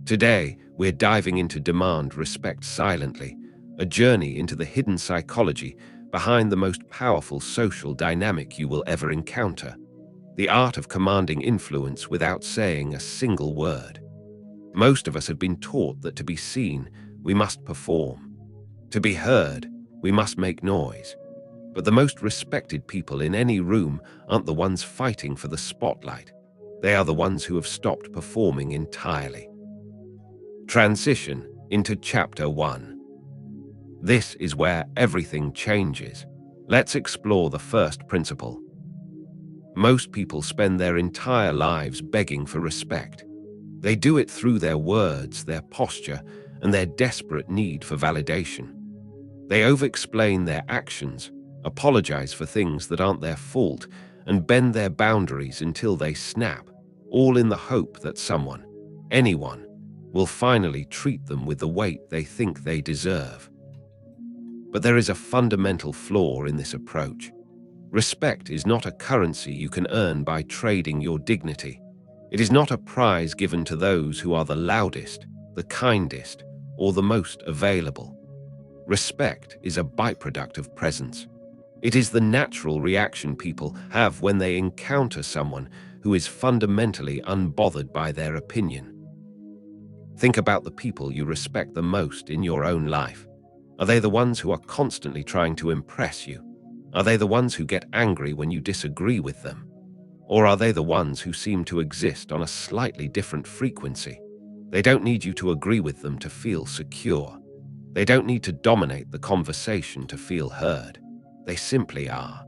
Today, we're diving into Demand Respect Silently, a journey into the hidden psychology behind the most powerful social dynamic you will ever encounter, the art of commanding influence without saying a single word. Most of us have been taught that to be seen, we must perform. To be heard, we must make noise. But the most respected people in any room aren't the ones fighting for the spotlight. They are the ones who have stopped performing entirely. Transition into Chapter 1. This is where everything changes. Let's explore the first principle. Most people spend their entire lives begging for respect. They do it through their words, their posture, and their desperate need for validation. They over-explain their actions, apologize for things that aren't their fault, and bend their boundaries until they snap, all in the hope that someone, anyone, will finally treat them with the weight they think they deserve. But there is a fundamental flaw in this approach. Respect is not a currency you can earn by trading your dignity. It is not a prize given to those who are the loudest, the kindest, or the most available. Respect is a byproduct of presence. It is the natural reaction people have when they encounter someone who is fundamentally unbothered by their opinion. Think about the people you respect the most in your own life. Are they the ones who are constantly trying to impress you? Are they the ones who get angry when you disagree with them? Or are they the ones who seem to exist on a slightly different frequency? They don't need you to agree with them to feel secure. They don't need to dominate the conversation to feel heard. They simply are.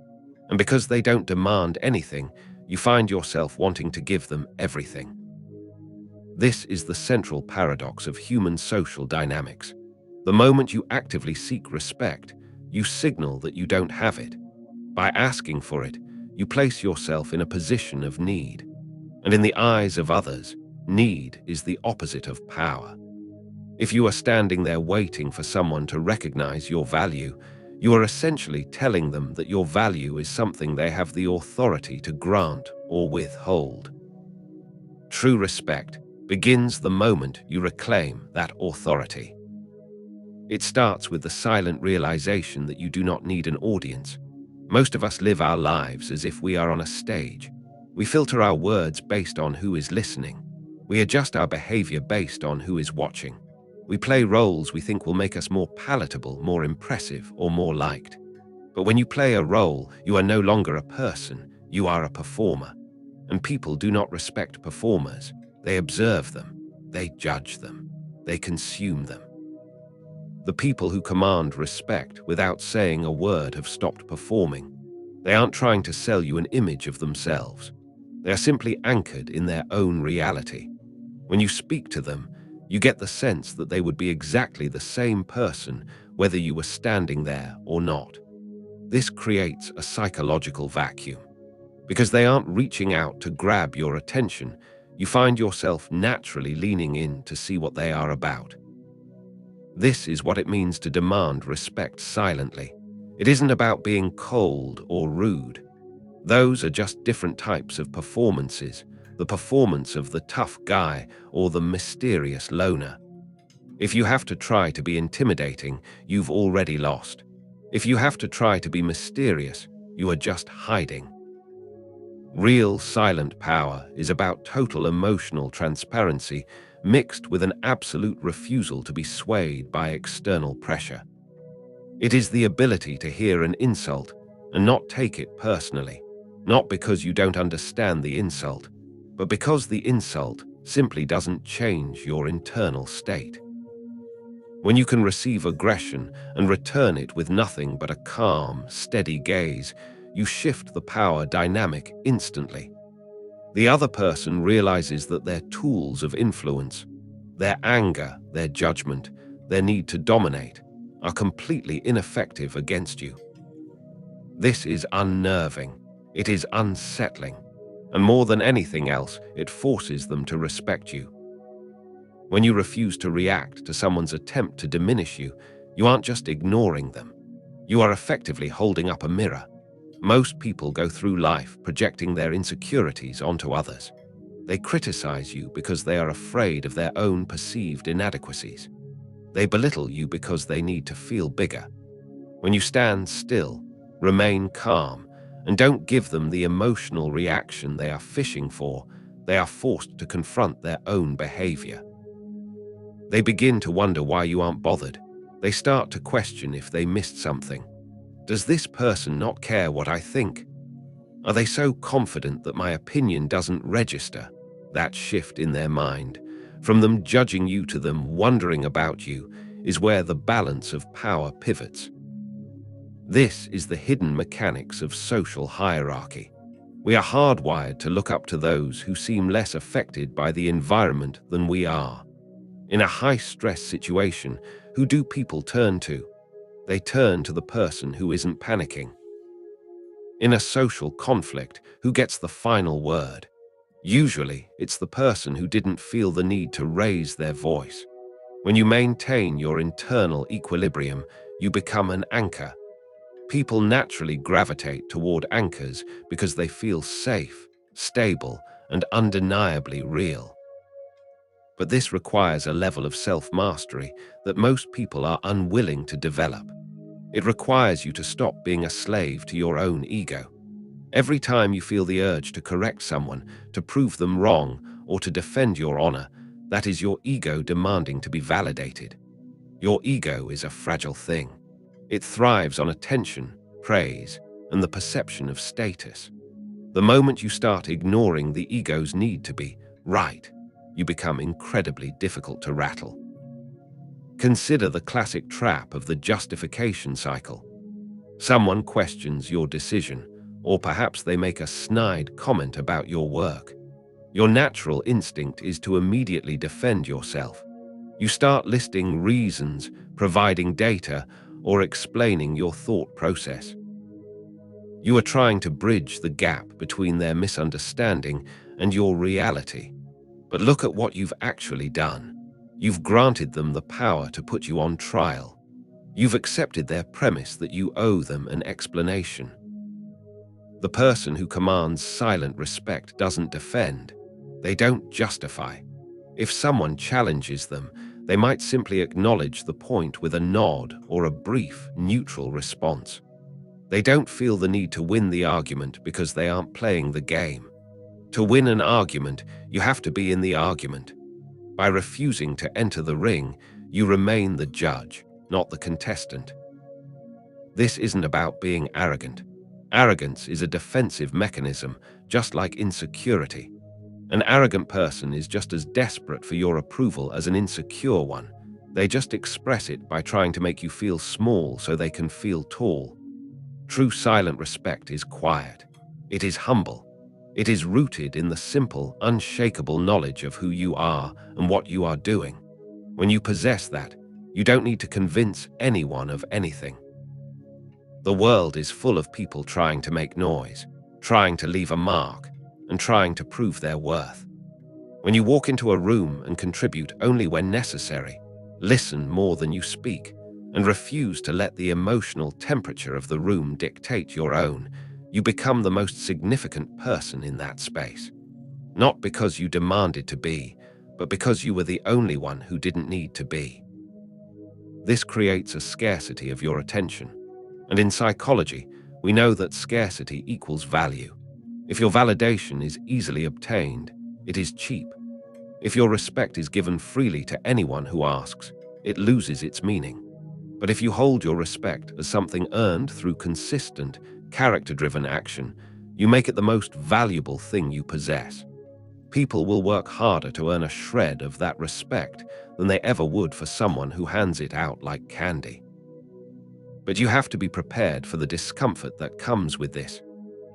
And because they don't demand anything, you find yourself wanting to give them everything. This is the central paradox of human social dynamics. The moment you actively seek respect, you signal that you don't have it. By asking for it, you place yourself in a position of need. And in the eyes of others, need is the opposite of power. If you are standing there waiting for someone to recognize your value, you are essentially telling them that your value is something they have the authority to grant or withhold. True respect begins the moment you reclaim that authority. It starts with the silent realization that you do not need an audience. Most of us live our lives as if we are on a stage. We filter our words based on who is listening. We adjust our behavior based on who is watching. We play roles we think will make us more palatable, more impressive, or more liked. But when you play a role, you are no longer a person, you are a performer. And people do not respect performers. They observe them, they judge them, they consume them. The people who command respect without saying a word have stopped performing. They aren't trying to sell you an image of themselves. They are simply anchored in their own reality. When you speak to them, you get the sense that they would be exactly the same person whether you were standing there or not. This creates a psychological vacuum. Because they aren't reaching out to grab your attention, you find yourself naturally leaning in to see what they are about. This is what it means to demand respect silently. It isn't about being cold or rude. Those are just different types of performances, the performance of the tough guy or the mysterious loner. If you have to try to be intimidating, you've already lost. If you have to try to be mysterious, you are just hiding. Real silent power is about total emotional transparency mixed with an absolute refusal to be swayed by external pressure. It is the ability to hear an insult and not take it personally, not because you don't understand the insult, but because the insult simply doesn't change your internal state. When you can receive aggression and return it with nothing but a calm, steady gaze, you shift the power dynamic instantly. The other person realizes that their tools of influence, their anger, their judgment, their need to dominate, are completely ineffective against you. This is unnerving, it is unsettling, and more than anything else, it forces them to respect you. When you refuse to react to someone's attempt to diminish you, you aren't just ignoring them. You are effectively holding up a mirror. Most people go through life projecting their insecurities onto others. They criticize you because they are afraid of their own perceived inadequacies. They belittle you because they need to feel bigger. When you stand still, remain calm, and don't give them the emotional reaction they are fishing for, they are forced to confront their own behavior. They begin to wonder why you aren't bothered. They start to question if they missed something. Does this person not care what I think? Are they so confident that my opinion doesn't register? That shift in their mind, from them judging you to them wondering about you, is where the balance of power pivots. This is the hidden mechanics of social hierarchy. We are hardwired to look up to those who seem less affected by the environment than we are. In a high-stress situation, who do people turn to? They turn to the person who isn't panicking. In a social conflict, who gets the final word? Usually, it's the person who didn't feel the need to raise their voice. When you maintain your internal equilibrium, you become an anchor. People naturally gravitate toward anchors because they feel safe, stable, and undeniably real. But this requires a level of self-mastery that most people are unwilling to develop. It requires you to stop being a slave to your own ego. Every time you feel the urge to correct someone, to prove them wrong, or to defend your honor, that is your ego demanding to be validated. Your ego is a fragile thing. It thrives on attention, praise, and the perception of status. The moment you start ignoring the ego's need to be right, you become incredibly difficult to rattle. Consider the classic trap of the justification cycle. Someone questions your decision, or perhaps they make a snide comment about your work. Your natural instinct is to immediately defend yourself. You start listing reasons, providing data, or explaining your thought process. You are trying to bridge the gap between their misunderstanding and your reality. But look at what you've actually done. You've granted them the power to put you on trial. You've accepted their premise that you owe them an explanation. The person who commands silent respect doesn't defend. They don't justify. If someone challenges them, they might simply acknowledge the point with a nod or a brief, neutral response. They don't feel the need to win the argument because they aren't playing the game. To win an argument, you have to be in the argument. By refusing to enter the ring, you remain the judge, not the contestant. This isn't about being arrogant. Arrogance is a defensive mechanism, just like insecurity. An arrogant person is just as desperate for your approval as an insecure one. They just express it by trying to make you feel small so they can feel tall. True silent respect is quiet. It is humble. It is rooted in the simple, unshakable knowledge of who you are and what you are doing. When you possess that, you don't need to convince anyone of anything. The world is full of people trying to make noise, trying to leave a mark, and trying to prove their worth. When you walk into a room and contribute only when necessary, listen more than you speak, and refuse to let the emotional temperature of the room dictate your own, you become the most significant person in that space. Not because you demanded to be, but because you were the only one who didn't need to be. This creates a scarcity of your attention. And in psychology, we know that scarcity equals value. If your validation is easily obtained, it is cheap. If your respect is given freely to anyone who asks, it loses its meaning. But if you hold your respect as something earned through consistent, character-driven action, you make it the most valuable thing you possess. People will work harder to earn a shred of that respect than they ever would for someone who hands it out like candy. But you have to be prepared for the discomfort that comes with this.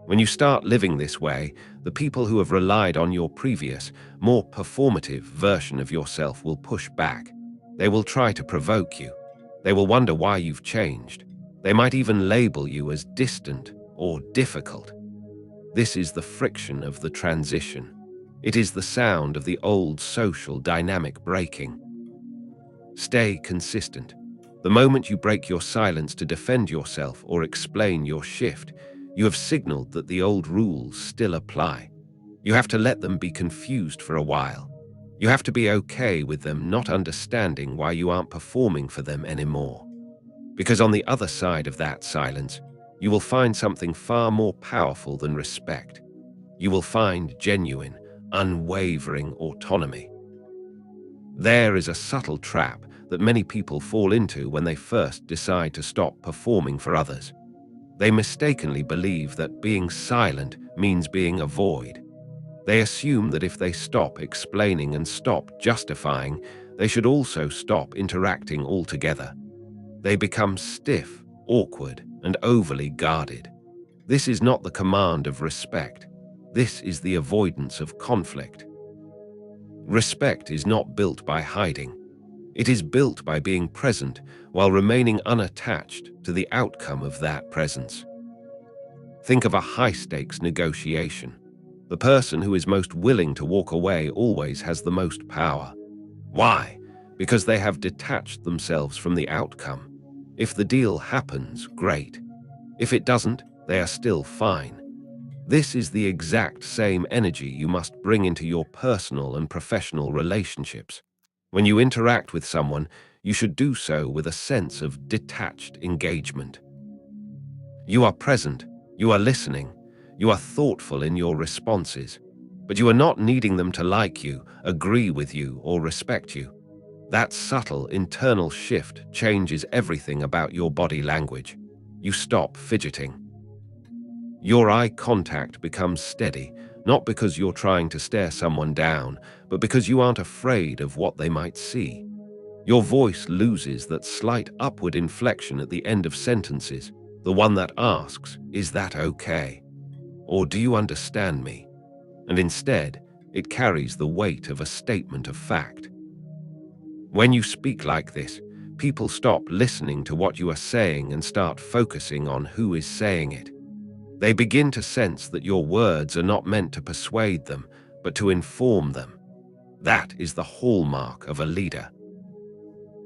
When you start living this way, the people who have relied on your previous, more performative version of yourself will push back. They will try to provoke you. They will wonder why you've changed. They might even label you as distant or difficult. This is the friction of the transition. It is the sound of the old social dynamic breaking. Stay consistent. The moment you break your silence to defend yourself or explain your shift, you have signaled that the old rules still apply. You have to let them be confused for a while. You have to be okay with them not understanding why you aren't performing for them anymore. Because on the other side of that silence, you will find something far more powerful than respect. You will find genuine, unwavering autonomy. There is a subtle trap that many people fall into when they first decide to stop performing for others. They mistakenly believe that being silent means being a void. They assume that if they stop explaining and stop justifying, they should also stop interacting altogether. They become stiff, awkward, and overly guarded. This is not the command of respect. This is the avoidance of conflict. Respect is not built by hiding. It is built by being present while remaining unattached to the outcome of that presence. Think of a high-stakes negotiation. The person who is most willing to walk away always has the most power. Why? Because they have detached themselves from the outcome. If the deal happens, great. If it doesn't, they are still fine. This is the exact same energy you must bring into your personal and professional relationships. When you interact with someone, you should do so with a sense of detached engagement. You are present, you are listening, you are thoughtful in your responses, but you are not needing them to like you, agree with you, or respect you. That subtle internal shift changes everything about your body language. You stop fidgeting. Your eye contact becomes steady, not because you're trying to stare someone down, but because you aren't afraid of what they might see. Your voice loses that slight upward inflection at the end of sentences, the one that asks, "Is that okay?" Or "Do you understand me?" And instead, it carries the weight of a statement of fact. When you speak like this, people stop listening to what you are saying and start focusing on who is saying it. They begin to sense that your words are not meant to persuade them, but to inform them. That is the hallmark of a leader.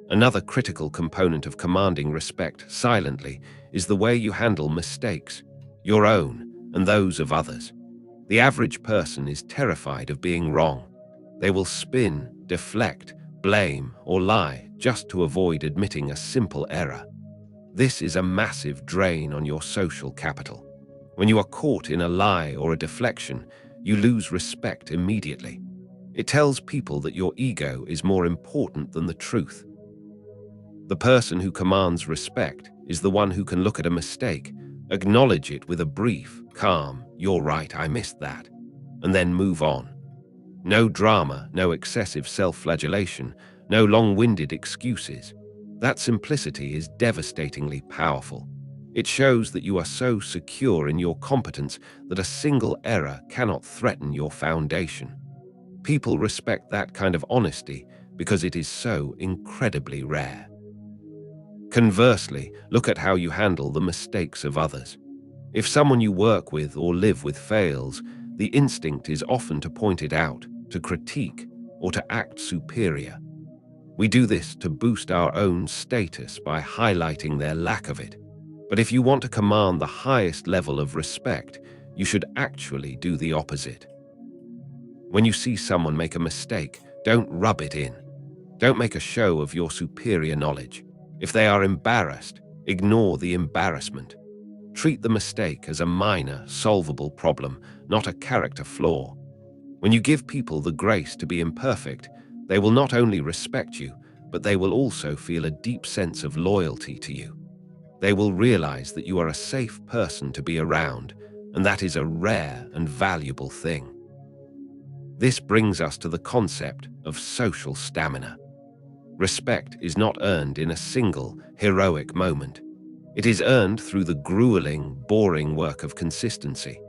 Another critical component of commanding respect silently is the way you handle mistakes, your own and those of others. The average person is terrified of being wrong. They will spin, deflect, blame, or lie just to avoid admitting a simple error. This is a massive drain on your social capital. When you are caught in a lie or a deflection, you lose respect immediately. It tells people that your ego is more important than the truth. The person who commands respect is the one who can look at a mistake, acknowledge it with a brief, calm, "You're right, I missed that," and then move on. No drama, no excessive self-flagellation, no long-winded excuses. That simplicity is devastatingly powerful. It shows that you are so secure in your competence that a single error cannot threaten your foundation. People respect that kind of honesty because it is so incredibly rare. Conversely, look at how you handle the mistakes of others. If someone you work with or live with fails, the instinct is often to point it out, to critique, or to act superior. We do this to boost our own status by highlighting their lack of it. But if you want to command the highest level of respect, you should actually do the opposite. When you see someone make a mistake, don't rub it in. Don't make a show of your superior knowledge. If they are embarrassed, ignore the embarrassment. Treat the mistake as a minor, solvable problem, not a character flaw. When you give people the grace to be imperfect, they will not only respect you, but they will also feel a deep sense of loyalty to you. They will realize that you are a safe person to be around, and that is a rare and valuable thing. This brings us to the concept of social stamina. Respect is not earned in a single, heroic moment. It is earned through the grueling, boring work of consistency.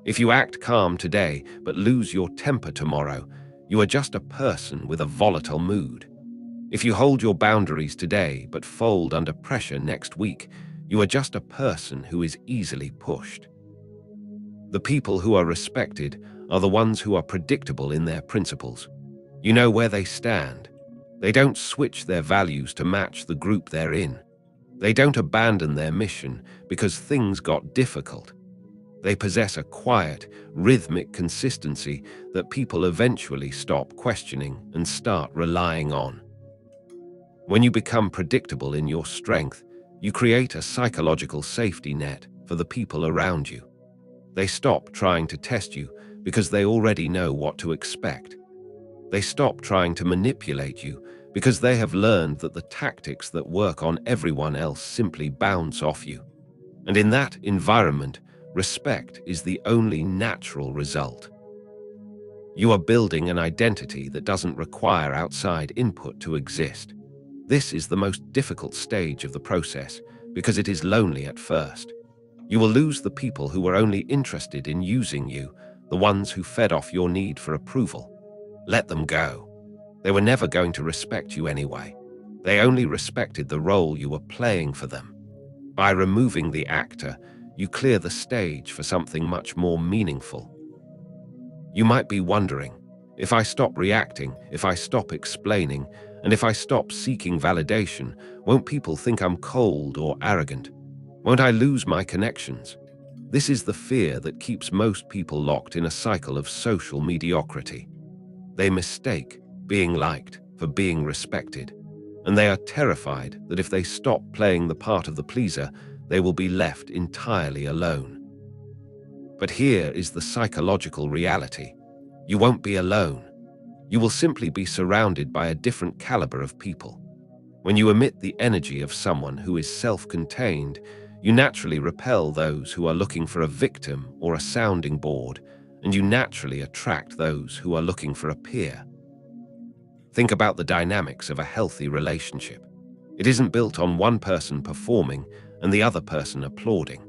If you act calm today but lose your temper tomorrow, you are just a person with a volatile mood. If you hold your boundaries today but fold under pressure next week, you are just a person who is easily pushed. The people who are respected are the ones who are predictable in their principles. You know where they stand. They don't switch their values to match the group they're in. They don't abandon their mission because things got difficult. They possess a quiet, rhythmic consistency that people eventually stop questioning and start relying on. When you become predictable in your strength, you create a psychological safety net for the people around you. They stop trying to test you because they already know what to expect. They stop trying to manipulate you because they have learned that the tactics that work on everyone else simply bounce off you. And in that environment, respect is the only natural result. You are building an identity that doesn't require outside input to exist. This is the most difficult stage of the process because it is lonely at first. You will lose the people who were only interested in using you, the ones who fed off your need for approval. Let them go. They were never going to respect you anyway. They only respected the role you were playing for them. By removing the actor, you clear the stage for something much more meaningful. You might be wondering, if I stop reacting, if I stop explaining, and if I stop seeking validation, won't people think I'm cold or arrogant? Won't I lose my connections? This is the fear that keeps most people locked in a cycle of social mediocrity. They mistake being liked for being respected, and they are terrified that if they stop playing the part of the pleaser, they will be left entirely alone. But here is the psychological reality. You won't be alone. You will simply be surrounded by a different caliber of people. When you emit the energy of someone who is self-contained, you naturally repel those who are looking for a victim or a sounding board, and you naturally attract those who are looking for a peer. Think about the dynamics of a healthy relationship. It isn't built on one person performing and the other person applauding.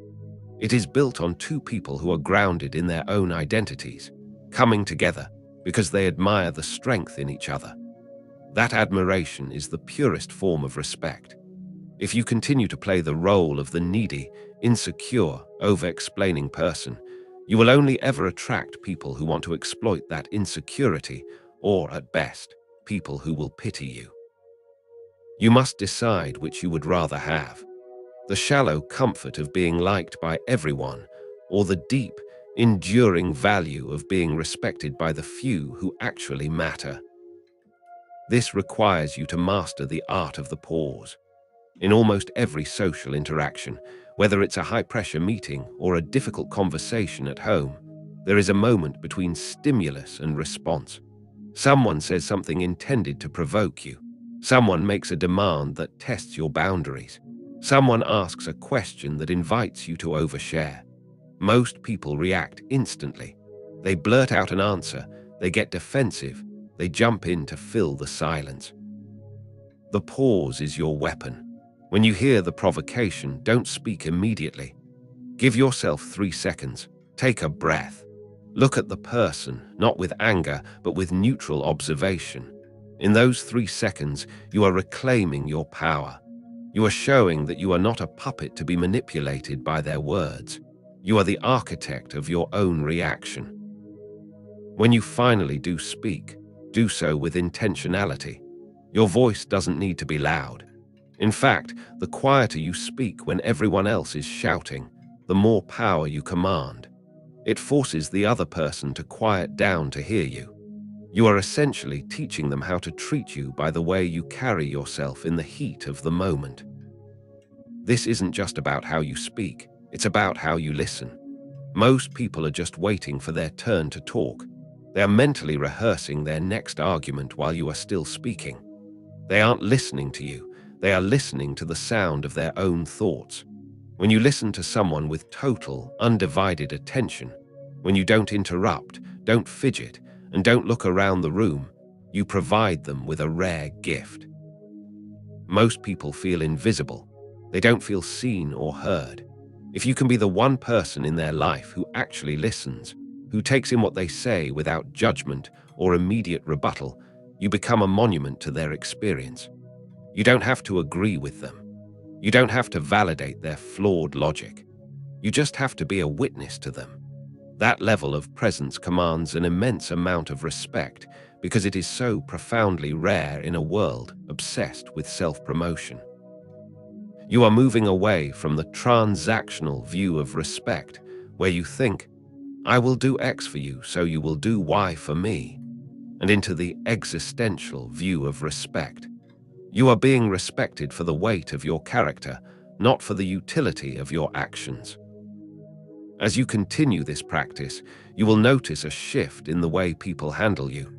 It is built on two people who are grounded in their own identities, coming together because they admire the strength in each other. That admiration is the purest form of respect. If you continue to play the role of the needy, insecure, over-explaining person, you will only ever attract people who want to exploit that insecurity, or at best, people who will pity you. You must decide which you would rather have: the shallow comfort of being liked by everyone, or the deep, enduring value of being respected by the few who actually matter. This requires you to master the art of the pause. In almost every social interaction, whether it's a high-pressure meeting or a difficult conversation at home, there is a moment between stimulus and response. Someone says something intended to provoke you. Someone makes a demand that tests your boundaries. Someone asks a question that invites you to overshare. Most people react instantly. They blurt out an answer, they get defensive, they jump in to fill the silence. The pause is your weapon. When you hear the provocation, don't speak immediately. Give yourself 3 seconds. Take a breath. Look at the person, not with anger, but with neutral observation. In those 3 seconds, you are reclaiming your power. You are showing that you are not a puppet to be manipulated by their words. You are the architect of your own reaction. When you finally do speak, do so with intentionality. Your voice doesn't need to be loud. In fact, the quieter you speak when everyone else is shouting, the more power you command. It forces the other person to quiet down to hear you. You are essentially teaching them how to treat you by the way you carry yourself in the heat of the moment. This isn't just about how you speak, it's about how you listen. Most people are just waiting for their turn to talk. They are mentally rehearsing their next argument while you are still speaking. They aren't listening to you, they are listening to the sound of their own thoughts. When you listen to someone with total, undivided attention, when you don't interrupt, don't fidget, and don't look around the room, you provide them with a rare gift. Most people feel invisible. They don't feel seen or heard. If you can be the one person in their life who actually listens, who takes in what they say without judgment or immediate rebuttal, you become a monument to their experience. You don't have to agree with them. You don't have to validate their flawed logic. You just have to be a witness to them. That level of presence commands an immense amount of respect because it is so profoundly rare in a world obsessed with self-promotion. You are moving away from the transactional view of respect, where you think, I will do X for you, so you will do Y for me, and into the existential view of respect. You are being respected for the weight of your character, not for the utility of your actions. As you continue this practice, you will notice a shift in the way people handle you.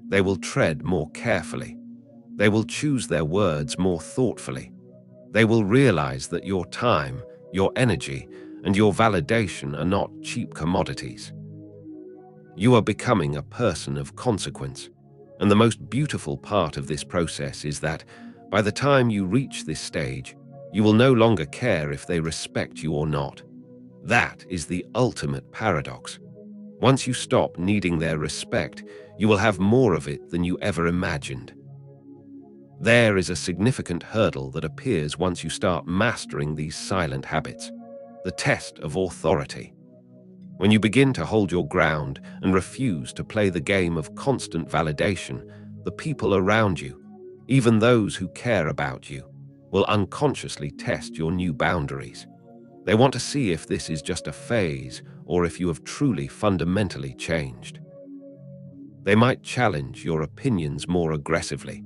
They will tread more carefully. They will choose their words more thoughtfully. They will realize that your time, your energy, and your validation are not cheap commodities. You are becoming a person of consequence, and the most beautiful part of this process is that, by the time you reach this stage, you will no longer care if they respect you or not. That is the ultimate paradox. Once you stop needing their respect, you will have more of it than you ever imagined. There is a significant hurdle that appears once you start mastering these silent habits: the test of authority. When you begin to hold your ground and refuse to play the game of constant validation, the people around you, even those who care about you, will unconsciously test your new boundaries. They want to see if this is just a phase or if you have truly fundamentally changed. They might challenge your opinions more aggressively.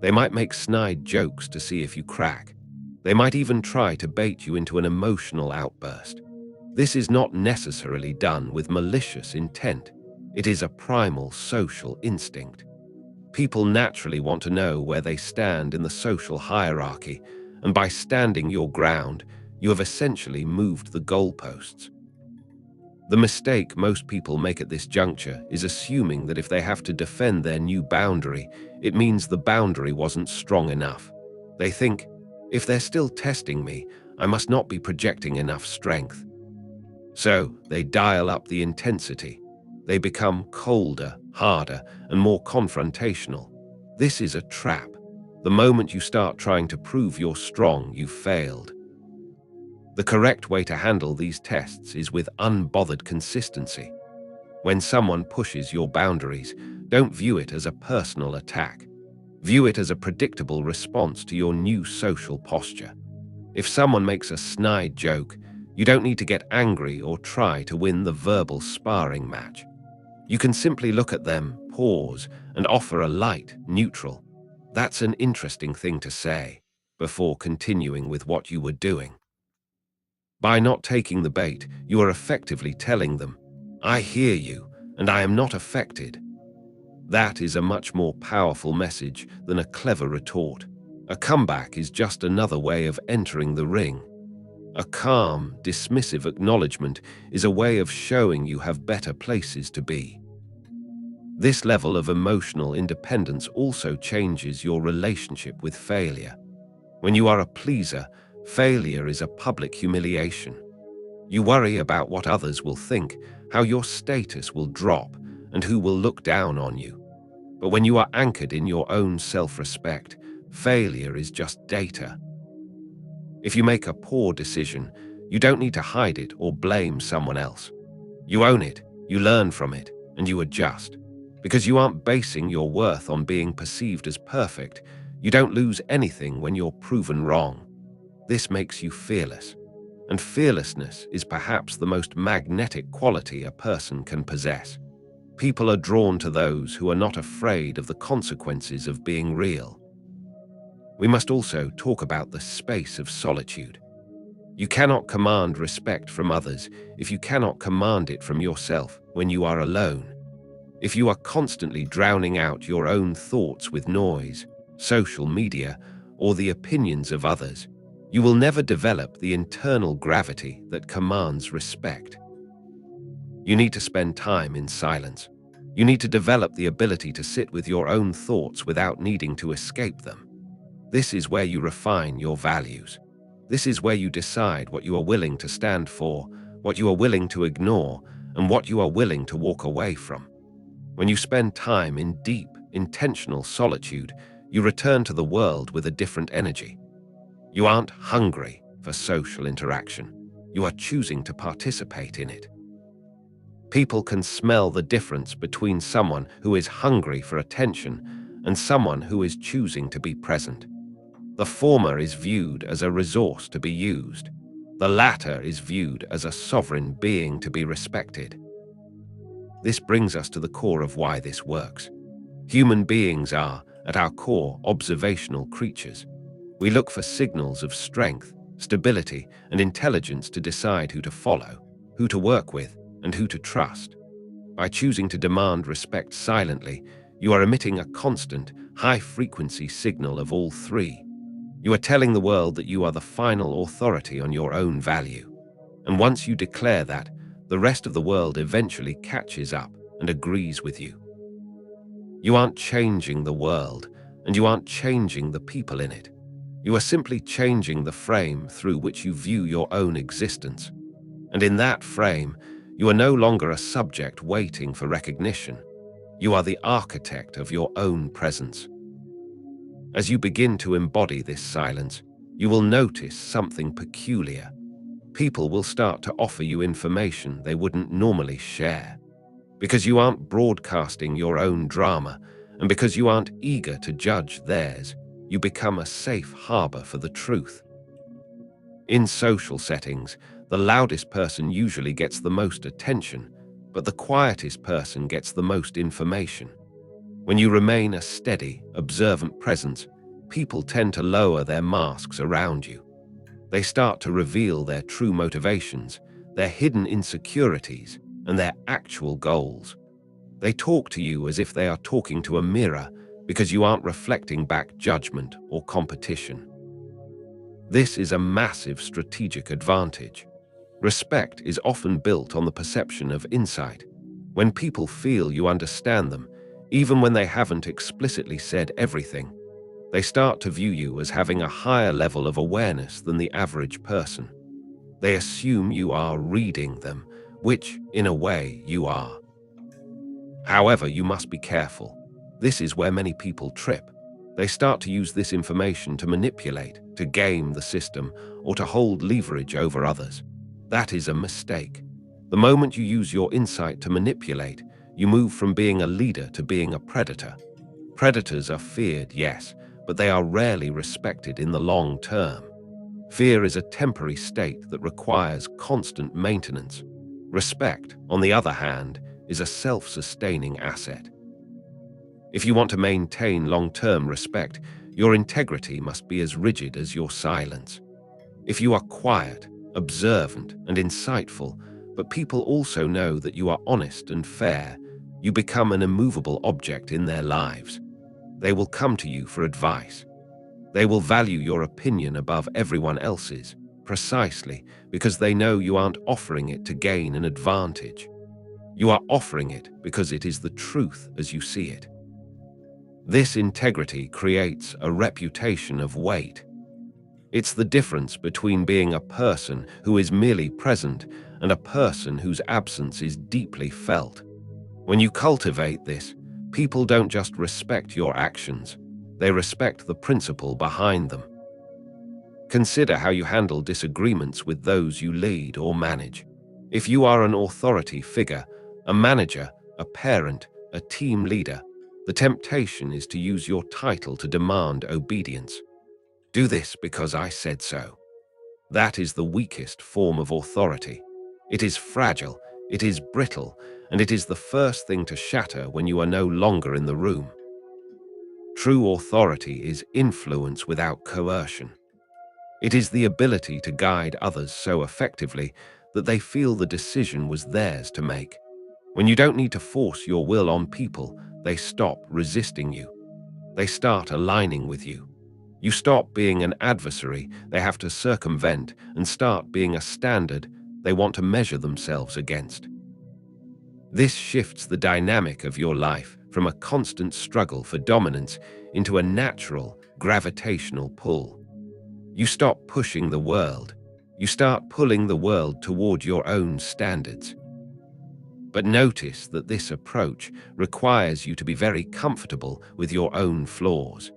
They might make snide jokes to see if you crack. They might even try to bait you into an emotional outburst. This is not necessarily done with malicious intent. It is a primal social instinct. People naturally want to know where they stand in the social hierarchy, and by standing your ground, you have essentially moved the goalposts. The mistake most people make at this juncture is assuming that if they have to defend their new boundary, it means the boundary wasn't strong enough. They think, if they're still testing me, I must not be projecting enough strength. So they dial up the intensity. They become colder, harder, and more confrontational. This is a trap. The moment you start trying to prove you're strong, you've failed. The correct way to handle these tests is with unbothered consistency. When someone pushes your boundaries, don't view it as a personal attack. View it as a predictable response to your new social posture. If someone makes a snide joke, you don't need to get angry or try to win the verbal sparring match. You can simply look at them, pause, and offer a light, neutral, "That's an interesting thing to say," before continuing with what you were doing. By not taking the bait, you are effectively telling them, "I hear you, and I am not affected." That is a much more powerful message than a clever retort. A comeback is just another way of entering the ring. A calm, dismissive acknowledgement is a way of showing you have better places to be. This level of emotional independence also changes your relationship with failure. When you are a pleaser, failure is a public humiliation. You worry about what others will think, how your status will drop, and who will look down on you. But when you are anchored in your own self-respect, failure is just data. If you make a poor decision, you don't need to hide it or blame someone else. You own it, you learn from it, and you adjust. Because you aren't basing your worth on being perceived as perfect, you don't lose anything when you're proven wrong. This makes you fearless. And fearlessness is perhaps the most magnetic quality a person can possess. People are drawn to those who are not afraid of the consequences of being real. We must also talk about the space of solitude. You cannot command respect from others if you cannot command it from yourself when you are alone. If you are constantly drowning out your own thoughts with noise, social media, or the opinions of others, you will never develop the internal gravity that commands respect. You need to spend time in silence. You need to develop the ability to sit with your own thoughts without needing to escape them. This is where you refine your values. This is where you decide what you are willing to stand for, what you are willing to ignore, and what you are willing to walk away from. When you spend time in deep, intentional solitude, you return to the world with a different energy. You aren't hungry for social interaction. You are choosing to participate in it. People can smell the difference between someone who is hungry for attention and someone who is choosing to be present. The former is viewed as a resource to be used. The latter is viewed as a sovereign being to be respected. This brings us to the core of why this works. Human beings are, at our core, observational creatures. We look for signals of strength, stability, and intelligence to decide who to follow, who to work with, and who to trust. By choosing to demand respect silently, you are emitting a constant, high-frequency signal of all three. You are telling the world that you are the final authority on your own value. And once you declare that, the rest of the world eventually catches up and agrees with you. You aren't changing the world, and you aren't changing the people in it. You are simply changing the frame through which you view your own existence. And in that frame, you are no longer a subject waiting for recognition. You are the architect of your own presence. As you begin to embody this silence, you will notice something peculiar. People will start to offer you information they wouldn't normally share. Because you aren't broadcasting your own drama, and because you aren't eager to judge theirs, you become a safe harbor for the truth. In social settings, the loudest person usually gets the most attention, but the quietest person gets the most information. When you remain a steady, observant presence, people tend to lower their masks around you. They start to reveal their true motivations, their hidden insecurities, and their actual goals. They talk to you as if they are talking to a mirror because you aren't reflecting back judgment or competition. This is a massive strategic advantage. Respect is often built on the perception of insight. When people feel you understand them, even when they haven't explicitly said everything, they start to view you as having a higher level of awareness than the average person. They assume you are reading them, which, in a way, you are. However, you must be careful. This is where many people trip. They start to use this information to manipulate, to game the system, or to hold leverage over others. That is a mistake. The moment you use your insight to manipulate, you move from being a leader to being a predator. Predators are feared, yes, but they are rarely respected in the long term. Fear is a temporary state that requires constant maintenance. Respect, on the other hand, is a self-sustaining asset. If you want to maintain long-term respect, your integrity must be as rigid as your silence. If you are quiet, observant, and insightful, but people also know that you are honest and fair, you become an immovable object in their lives. They will come to you for advice. They will value your opinion above everyone else's, precisely because they know you aren't offering it to gain an advantage. You are offering it because it is the truth as you see it. This integrity creates a reputation of weight. It's the difference between being a person who is merely present and a person whose absence is deeply felt. When you cultivate this, people don't just respect your actions, they respect the principle behind them. Consider how you handle disagreements with those you lead or manage. If you are an authority figure, a manager, a parent, a team leader, the temptation is to use your title to demand obedience. Do this because I said so. That is the weakest form of authority. It is fragile, it is brittle, and it is the first thing to shatter when you are no longer in the room. True authority is influence without coercion. It is the ability to guide others so effectively that they feel the decision was theirs to make. When you don't need to force your will on people, they stop resisting you. They start aligning with you. You stop being an adversary they have to circumvent and start being a standard they want to measure themselves against. This shifts the dynamic of your life from a constant struggle for dominance into a natural, gravitational pull. You stop pushing the world. You start pulling the world toward your own standards. But notice that this approach requires you to be very comfortable with your own flaws.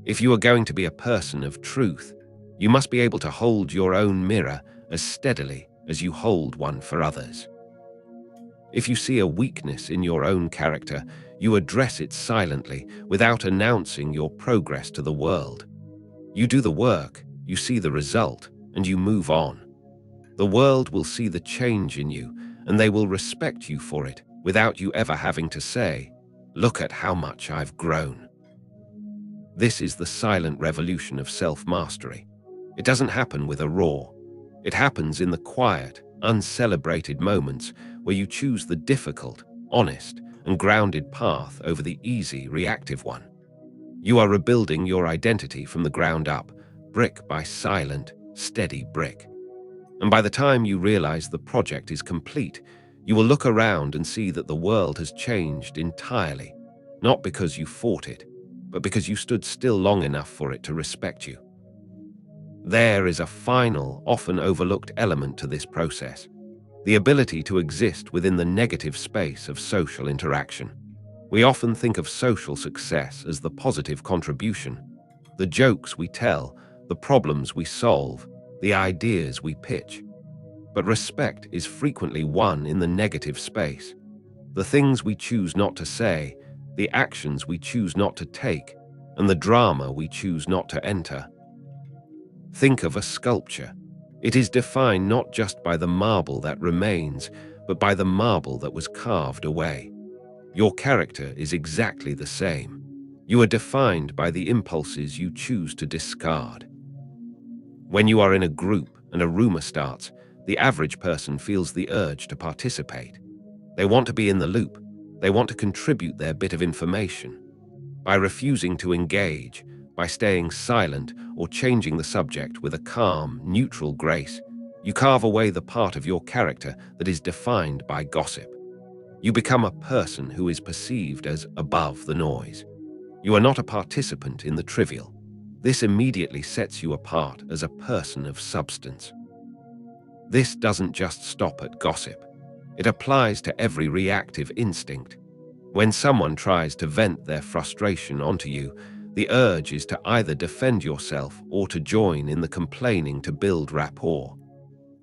If you are going to be a person of truth, you must be able to hold your own mirror as steadily as you hold one for others. If you see a weakness in your own character, you address it silently without announcing your progress to the world. You do the work, you see the result, and you move on. The world will see the change in you, and they will respect you for it without you ever having to say, "Look at how much I've grown." This is the silent revolution of self-mastery. It doesn't happen with a roar. It happens in the quiet, uncelebrated moments where you choose the difficult, honest, and grounded path over the easy, reactive one. You are rebuilding your identity from the ground up, brick by silent, steady brick. And by the time you realize the project is complete, you will look around and see that the world has changed entirely, not because you fought it, but because you stood still long enough for it to respect you. There is a final, often overlooked element to this process: the ability to exist within the negative space of social interaction. We often think of social success as the positive contribution, the jokes we tell, the problems we solve, the ideas we pitch. But respect is frequently won in the negative space. The things we choose not to say, the actions we choose not to take, and the drama we choose not to enter. Think of a sculpture. It is defined not just by the marble that remains, but by the marble that was carved away. Your character is exactly the same. You are defined by the impulses you choose to discard. When you are in a group and a rumor starts, the average person feels the urge to participate. They want to be in the loop. They want to contribute their bit of information. By refusing to engage, by staying silent or changing the subject with a calm, neutral grace, you carve away the part of your character that is defined by gossip. You become a person who is perceived as above the noise. You are not a participant in the trivial. This immediately sets you apart as a person of substance. This doesn't just stop at gossip. It applies to every reactive instinct. When someone tries to vent their frustration onto you, the urge is to either defend yourself or to join in the complaining to build rapport.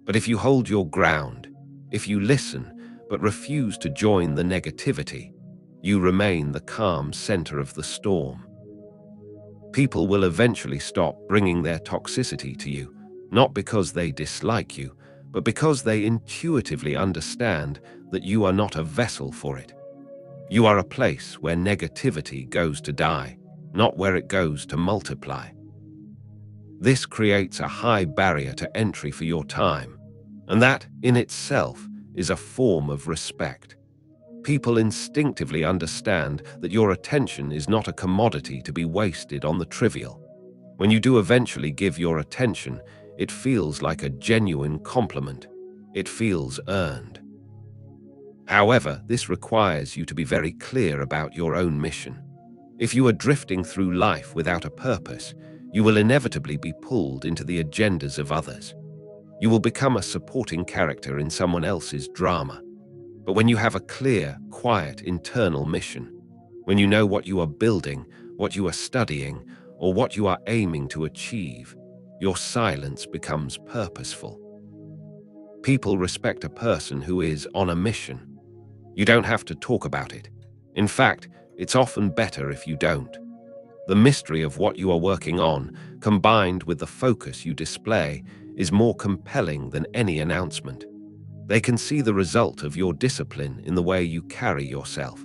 But if you hold your ground, if you listen but refuse to join the negativity, you remain the calm center of the storm. People will eventually stop bringing their toxicity to you, not because they dislike you, but because they intuitively understand that you are not a vessel for it. You are a place where negativity goes to die, not where it goes to multiply. This creates a high barrier to entry for your time, and that, in itself, is a form of respect. People instinctively understand that your attention is not a commodity to be wasted on the trivial. When you do eventually give your attention, it feels like a genuine compliment. It feels earned. However, this requires you to be very clear about your own mission. If you are drifting through life without a purpose, you will inevitably be pulled into the agendas of others. You will become a supporting character in someone else's drama. But when you have a clear, quiet, internal mission, when you know what you are building, what you are studying, or what you are aiming to achieve, your silence becomes purposeful. People respect a person who is on a mission. You don't have to talk about it. In fact, it's often better if you don't. The mystery of what you are working on, combined with the focus you display, is more compelling than any announcement. They can see the result of your discipline in the way you carry yourself.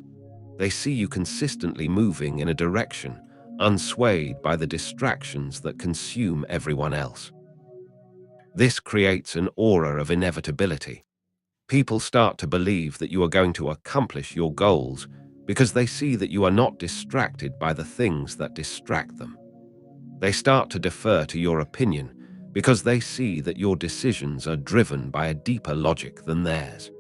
They see you consistently moving in a direction, unswayed by the distractions that consume everyone else. This creates an aura of inevitability. People start to believe that you are going to accomplish your goals because they see that you are not distracted by the things that distract them. They start to defer to your opinion because they see that your decisions are driven by a deeper logic than theirs.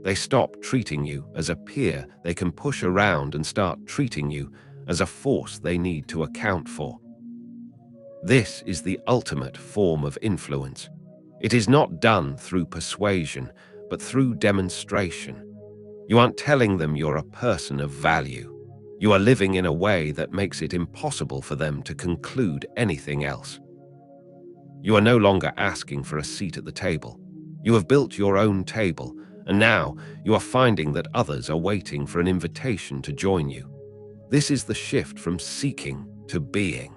They stop treating you as a peer they can push around and start treating you as a force they need to account for. This is the ultimate form of influence. It is not done through persuasion, but through demonstration. You aren't telling them you're a person of value. You are living in a way that makes it impossible for them to conclude anything else. You are no longer asking for a seat at the table. You have built your own table, and now you are finding that others are waiting for an invitation to join you. This is the shift from seeking to being.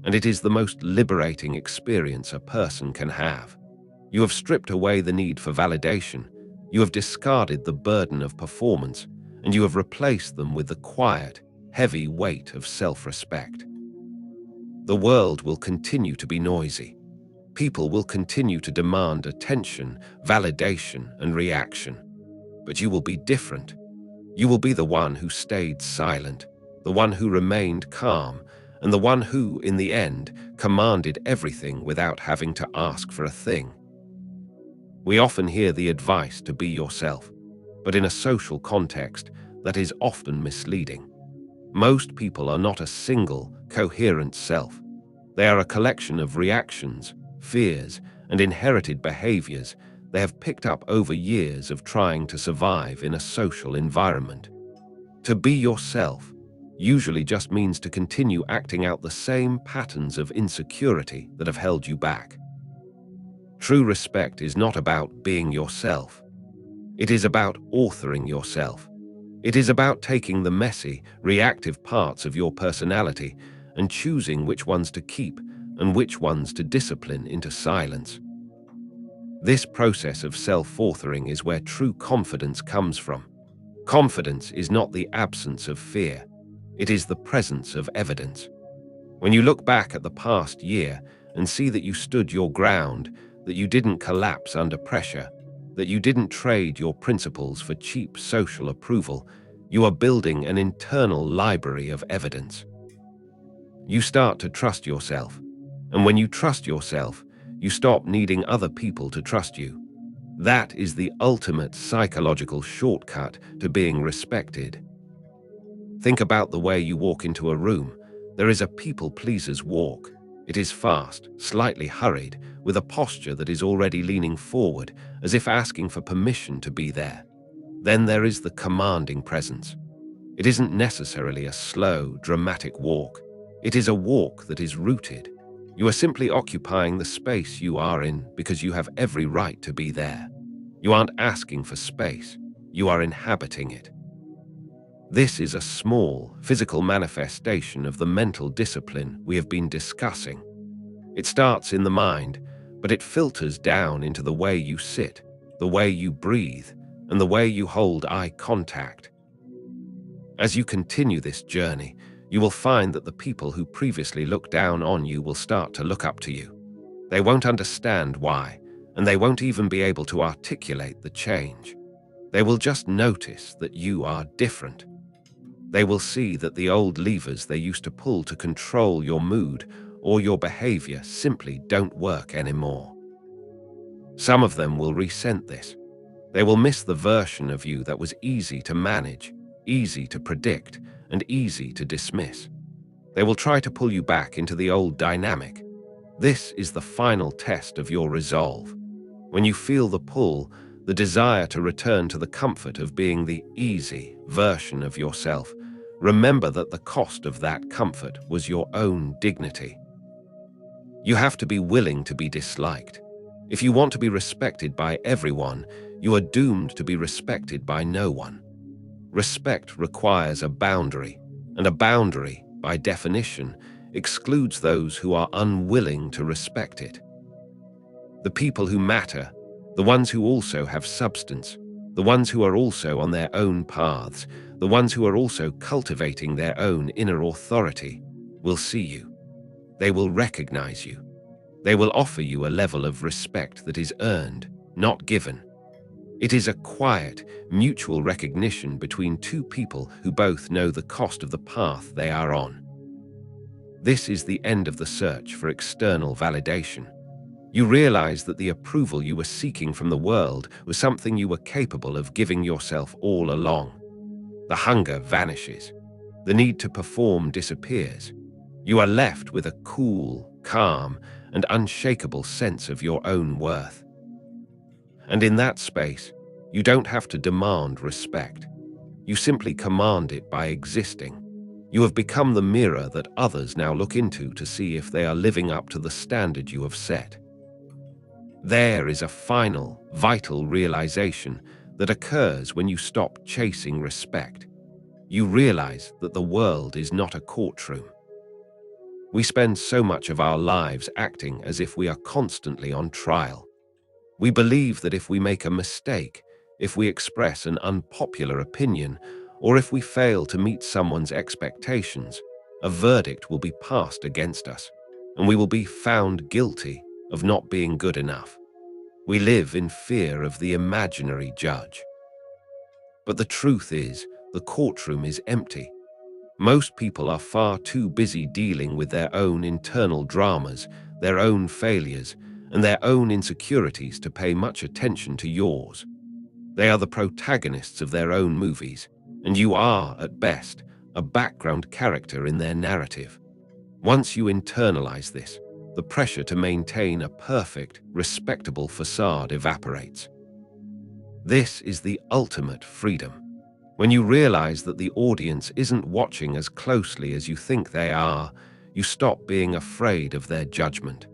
And it is the most liberating experience a person can have. You have stripped away the need for validation. You have discarded the burden of performance, and you have replaced them with the quiet, heavy weight of self-respect. The world will continue to be noisy. People will continue to demand attention, validation, and reaction. But you will be different. You will be the one who stayed silent, the one who remained calm, and the one who, in the end, commanded everything without having to ask for a thing. We often hear the advice to be yourself, but in a social context, that is often misleading. Most people are not a single, coherent self. They are a collection of reactions, fears, and inherited behaviors they have picked up over years of trying to survive in a social environment. To be yourself usually just means to continue acting out the same patterns of insecurity that have held you back. True respect is not about being yourself. It is about authoring yourself. It is about taking the messy, reactive parts of your personality and choosing which ones to keep and which ones to discipline into silence. This process of self-authoring is where true confidence comes from. Confidence is not the absence of fear. It is the presence of evidence. When you look back at the past year and see that you stood your ground, that you didn't collapse under pressure, that you didn't trade your principles for cheap social approval, you are building an internal library of evidence. You start to trust yourself, and when you trust yourself, you stop needing other people to trust you. That is the ultimate psychological shortcut to being respected. Think about the way you walk into a room. There is a people-pleaser's walk. It is fast, slightly hurried, with a posture that is already leaning forward, as if asking for permission to be there. Then there is the commanding presence. It isn't necessarily a slow, dramatic walk. It is a walk that is rooted. You are simply occupying the space you are in because you have every right to be there. You aren't asking for space. You are inhabiting it. This is a small, physical manifestation of the mental discipline we have been discussing. It starts in the mind, but it filters down into the way you sit, the way you breathe, and the way you hold eye contact. As you continue this journey, you will find that the people who previously looked down on you will start to look up to you. They won't understand why, and they won't even be able to articulate the change. They will just notice that you are different. They will see that the old levers they used to pull to control your mood or your behavior simply don't work anymore. Some of them will resent this. They will miss the version of you that was easy to manage, easy to predict, and easy to dismiss. They will try to pull you back into the old dynamic. This is the final test of your resolve. When you feel the pull, the desire to return to the comfort of being the easy version of yourself, remember that the cost of that comfort was your own dignity. You have to be willing to be disliked. If you want to be respected by everyone, you are doomed to be respected by no one. Respect requires a boundary, and a boundary, by definition, excludes those who are unwilling to respect it. The people who matter, the ones who also have substance, the ones who are also on their own paths, the ones who are also cultivating their own inner authority, will see you. They will recognize you. They will offer you a level of respect that is earned, not given. It is a quiet, mutual recognition between two people who both know the cost of the path they are on. This is the end of the search for external validation. You realize that the approval you were seeking from the world was something you were capable of giving yourself all along. The hunger vanishes. The need to perform disappears. You are left with a cool, calm, and unshakable sense of your own worth. And in that space, you don't have to demand respect. You simply command it by existing. You have become the mirror that others now look into to see if they are living up to the standard you have set. There is a final, vital realization that occurs when you stop chasing respect. You realize that the world is not a courtroom. We spend so much of our lives acting as if we are constantly on trial. We believe that if we make a mistake, if we express an unpopular opinion, or if we fail to meet someone's expectations, a verdict will be passed against us, and we will be found guilty of not being good enough. We live in fear of the imaginary judge. But the truth is, the courtroom is empty. Most people are far too busy dealing with their own internal dramas, their own failures, and their own insecurities to pay much attention to yours. They are the protagonists of their own movies, and you are, at best, a background character in their narrative. Once you internalize this, the pressure to maintain a perfect, respectable facade evaporates. This is the ultimate freedom. When you realize that the audience isn't watching as closely as you think they are, you stop being afraid of their judgment.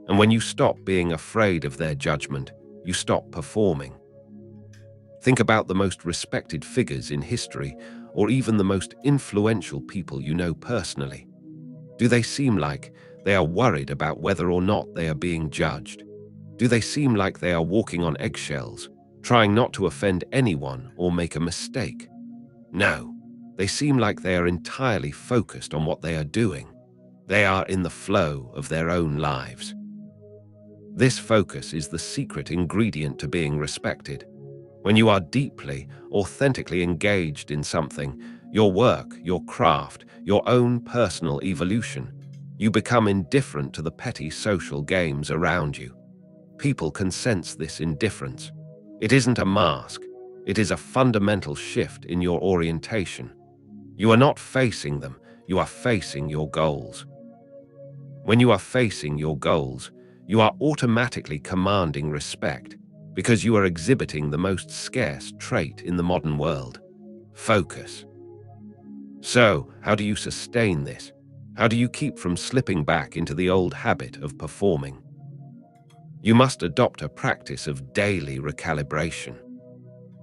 And when you stop being afraid of their judgment, you stop performing. Think about the most respected figures in history, or even the most influential people you know personally. Do they seem like they are worried about whether or not they are being judged? Do they seem like they are walking on eggshells, trying not to offend anyone or make a mistake? No, they seem like they are entirely focused on what they are doing. They are in the flow of their own lives. This focus is the secret ingredient to being respected. When you are deeply, authentically engaged in something, your work, your craft, your own personal evolution, you become indifferent to the petty social games around you. People can sense this indifference. It isn't a mask. It is a fundamental shift in your orientation. You are not facing them, you are facing your goals. When you are facing your goals, you are automatically commanding respect, because you are exhibiting the most scarce trait in the modern world: focus. So, how do you sustain this? How do you keep from slipping back into the old habit of performing? You must adopt a practice of daily recalibration.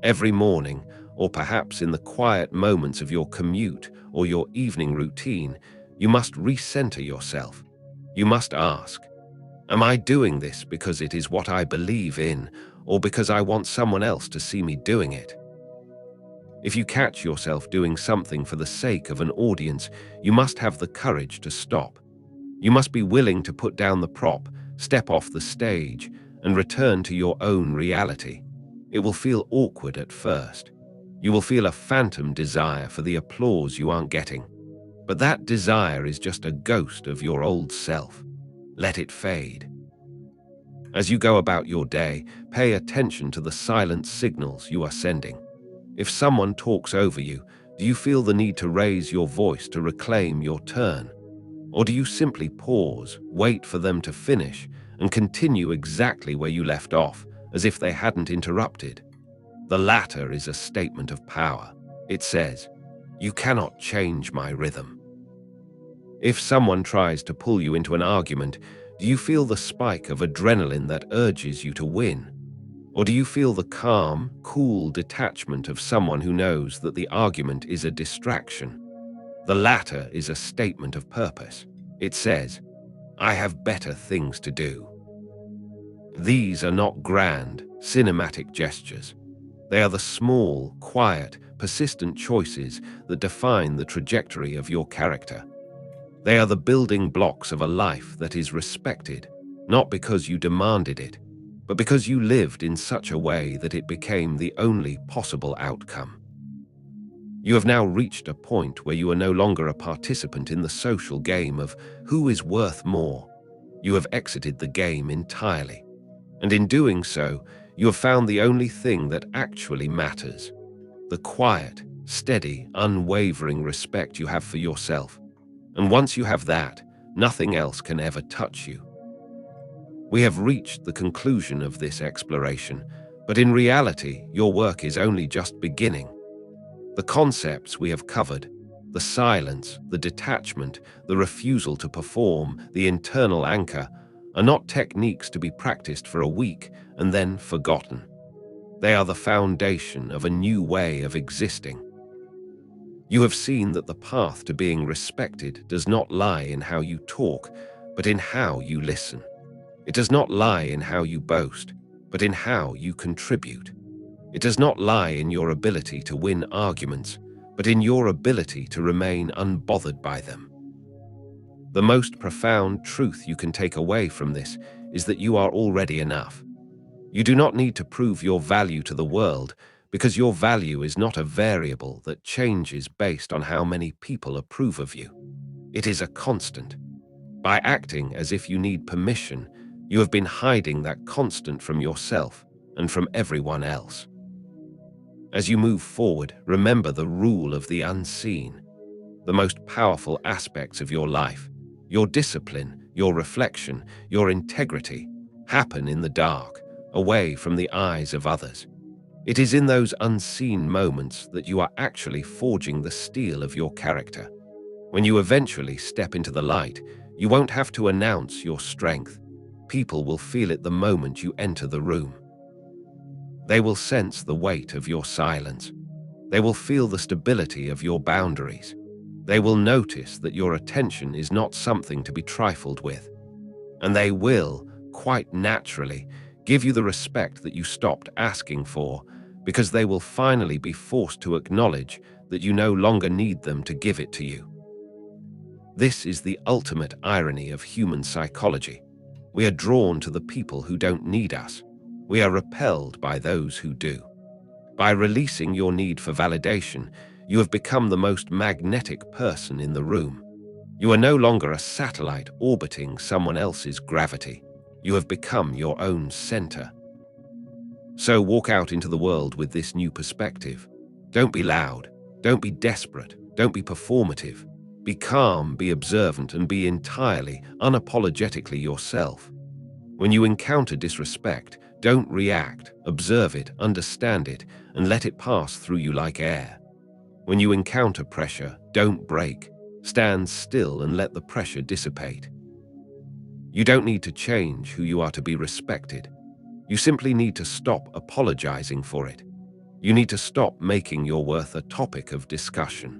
Every morning, or perhaps in the quiet moments of your commute or your evening routine, you must recenter yourself. You must ask, am I doing this because it is what I believe in, or because I want someone else to see me doing it? If you catch yourself doing something for the sake of an audience, you must have the courage to stop. You must be willing to put down the prop, step off the stage, and return to your own reality. It will feel awkward at first. You will feel a phantom desire for the applause you aren't getting. But that desire is just a ghost of your old self. Let it fade. As you go about your day, pay attention to the silent signals you are sending. If someone talks over you, do you feel the need to raise your voice to reclaim your turn? Or do you simply pause, wait for them to finish, and continue exactly where you left off, as if they hadn't interrupted? The latter is a statement of power. It says, "You cannot change my rhythm." If someone tries to pull you into an argument, do you feel the spike of adrenaline that urges you to win? Or do you feel the calm, cool detachment of someone who knows that the argument is a distraction? The latter is a statement of purpose. It says, "I have better things to do." These are not grand, cinematic gestures. They are the small, quiet, persistent choices that define the trajectory of your character. They are the building blocks of a life that is respected, not because you demanded it, but because you lived in such a way that it became the only possible outcome. You have now reached a point where you are no longer a participant in the social game of who is worth more. You have exited the game entirely. And in doing so, you have found the only thing that actually matters: the quiet, steady, unwavering respect you have for yourself. And once you have that, nothing else can ever touch you. We have reached the conclusion of this exploration, but in reality, your work is only just beginning. The concepts we have covered, the silence, the detachment, the refusal to perform, the internal anchor, are not techniques to be practiced for a week and then forgotten. They are the foundation of a new way of existing. You have seen that the path to being respected does not lie in how you talk, but in how you listen. It does not lie in how you boast, but in how you contribute. It does not lie in your ability to win arguments, but in your ability to remain unbothered by them. The most profound truth you can take away from this is that you are already enough. You do not need to prove your value to the world, because your value is not a variable that changes based on how many people approve of you. It is a constant. By acting as if you need permission, you have been hiding that constant from yourself and from everyone else. As you move forward, remember the rule of the unseen. The most powerful aspects of your life, your discipline, your reflection, your integrity, happen in the dark, away from the eyes of others. It is in those unseen moments that you are actually forging the steel of your character. When you eventually step into the light, you won't have to announce your strength. People will feel it the moment you enter the room. They will sense the weight of your silence. They will feel the stability of your boundaries. They will notice that your attention is not something to be trifled with. And they will, quite naturally, give you the respect that you stopped asking for, because they will finally be forced to acknowledge that you no longer need them to give it to you. This is the ultimate irony of human psychology. We are drawn to the people who don't need us. We are repelled by those who do. By releasing your need for validation, you have become the most magnetic person in the room. You are no longer a satellite orbiting someone else's gravity. You have become your own center. So walk out into the world with this new perspective. Don't be loud. Don't be desperate. Don't be performative. Be calm, be observant, and be entirely, unapologetically yourself. When you encounter disrespect, don't react. Observe it, understand it, and let it pass through you like air. When you encounter pressure, don't break. Stand still and let the pressure dissipate. You don't need to change who you are to be respected. You simply need to stop apologizing for it. You need to stop making your worth a topic of discussion.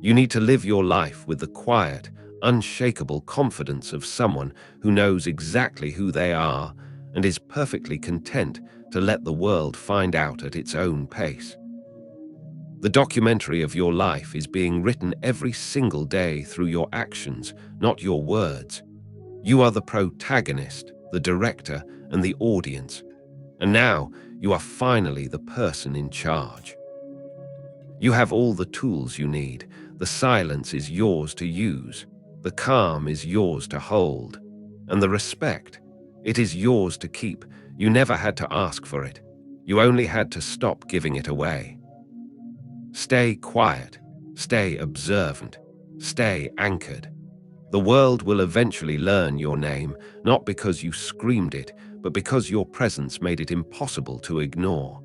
You need to live your life with the quiet, unshakable confidence of someone who knows exactly who they are and is perfectly content to let the world find out at its own pace. The documentary of your life is being written every single day through your actions, not your words. You are the protagonist, the director, and the audience. And now you are finally the person in charge. You have all the tools you need. The silence is yours to use. The calm is yours to hold. And the respect, it is yours to keep. You never had to ask for it. You only had to stop giving it away. Stay quiet. Stay observant. Stay anchored. The world will eventually learn your name, not because you screamed it, but because your presence made it impossible to ignore.